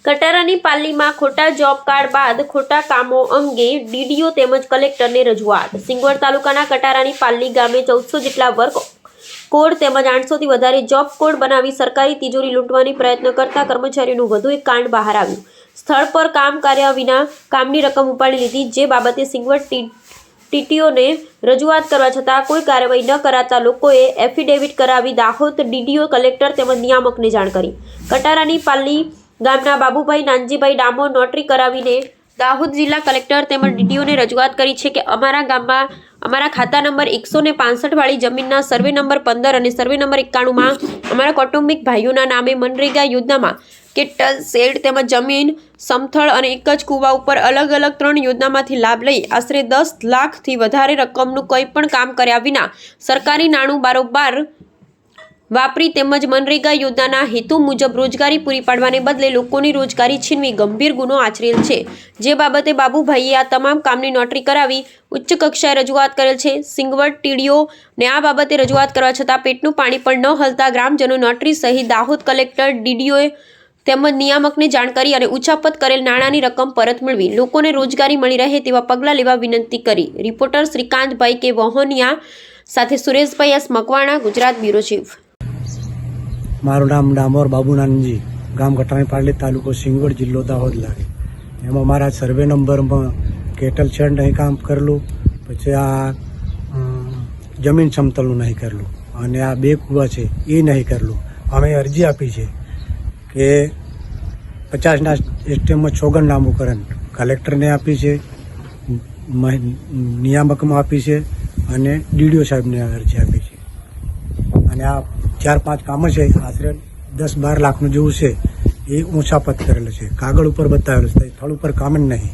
કટારાની પાલીમાં ખોટા job card બાદ ખોટા કામો અંગે ડીડીઓ તેમજ કલેક્ટરને રજૂઆત। સિંગવડ તાલુકાના કટારાની પાલી ગામે 1400 જેટલા વર્ક કોડ તેમજ 800 થી વધારે જોબ કોડ બનાવી સરકારી તિજોરી લૂંટવાની પ્રયત્ન કરતા કર્મચારીઓનું વધુ એક કાંડ બહાર આવ્યું। સ્થળ પર કામ કર્યા વિના કામની રકમ ઉપાડી લીધી, જે બાબતે સિંગવડ ટીટીઓને રજૂઆત કરવા છતાં કોઈ કાર્યવાહી ન કરાતા લોકોએ એફિડેવિટ કરાવી દાહોદ ડીડીઓ, કલેક્ટર તેમજ નિયામકને જાણ કરી। કટારાની પાલી ગામના બાબુભાઈ નાનજીભાઈ ડામોર નોટરી કરાવીને દાહોદ જિલ્લા કલેક્ટર તેમજ ડીડીઓને રજૂઆત કરી છે કે અમારા ગામમાં અમારા ખાતા નંબર 165 વાળી જમીનના સર્વે નંબર 15 અને સર્વે નંબર 91માં અમારા કૌટુંબિક ભાઈઓના નામે મનરેગા યોજનામાં કેટલ શેડ તેમજ જમીન સમથળ અને એક જ કૂવા ઉપર અલગ અલગ 3 યોજનામાંથી લાભ લઈ આશરે 10 લાખથી વધારે રકમનું કંઈ પણ કામ કર્યા વિના સરકારી નાણું બારોબાર વાપરી તેમજ મનરેગા યોજનાના હેતુ મુજબ રોજગારી પૂરી પાડવાને બદલે લોકોની રોજગારી છીનવી ગંભીર ગુનો આચરેલ છે, જે બાબતે બાબુભાઈએ આ તમામ કામની નોટરી કરાવી ઉચ્ચ કક્ષાએ રજૂઆત કરેલ છે। સિંગવડ ટીડીઓને આ બાબતે રજૂઆત કરવા છતાં પેટનું પાણી પણ ન હલતા ગ્રામજનો નોટરી સહિત દાહોદ કલેક્ટર, ડીડીઓએ તેમજ નિયામકને જાણ કરી અને ઉચાપત કરેલ નાણાંની રકમ પરત મેળવી લોકોને રોજગારી મળી રહે તેવા પગલાં લેવા વિનંતી કરી। રિપોર્ટર શ્રીકાંતભાઈ કે વહોનિયા સાથે Sureshbhai S Makwana, Gujarat bureau chief. મારું નામ ડામોર બાબુનાનજી, ગામ કટારાની પાલી, તાલુકો સિંગવડ, જિલ્લો દાહોદ લાગે। એમાં મારા સર્વે નંબરમાં કેટલ શેડ નહીં કામ કરેલું, પછી આ જમીન સમતલનું નહીં કરેલું અને આ 2 કૂવા છે એ નહીં કરેલું। અમે અરજી આપી છે કે 50ના એસટીએમમાં સોગંદનામું કરે, કલેક્ટરને આપી છે, નિયામકમાં આપી છે અને ડીડીઓ સાહેબને અરજી આપી છે અને આ 4-5 કામો છે, આશરે 10-12 લાખનું જેવું છે, એ ઊંચાપત કરેલું છે, કાગળ ઉપર બતાવેલું છે, સ્થળ ઉપર કામ જ નહીં।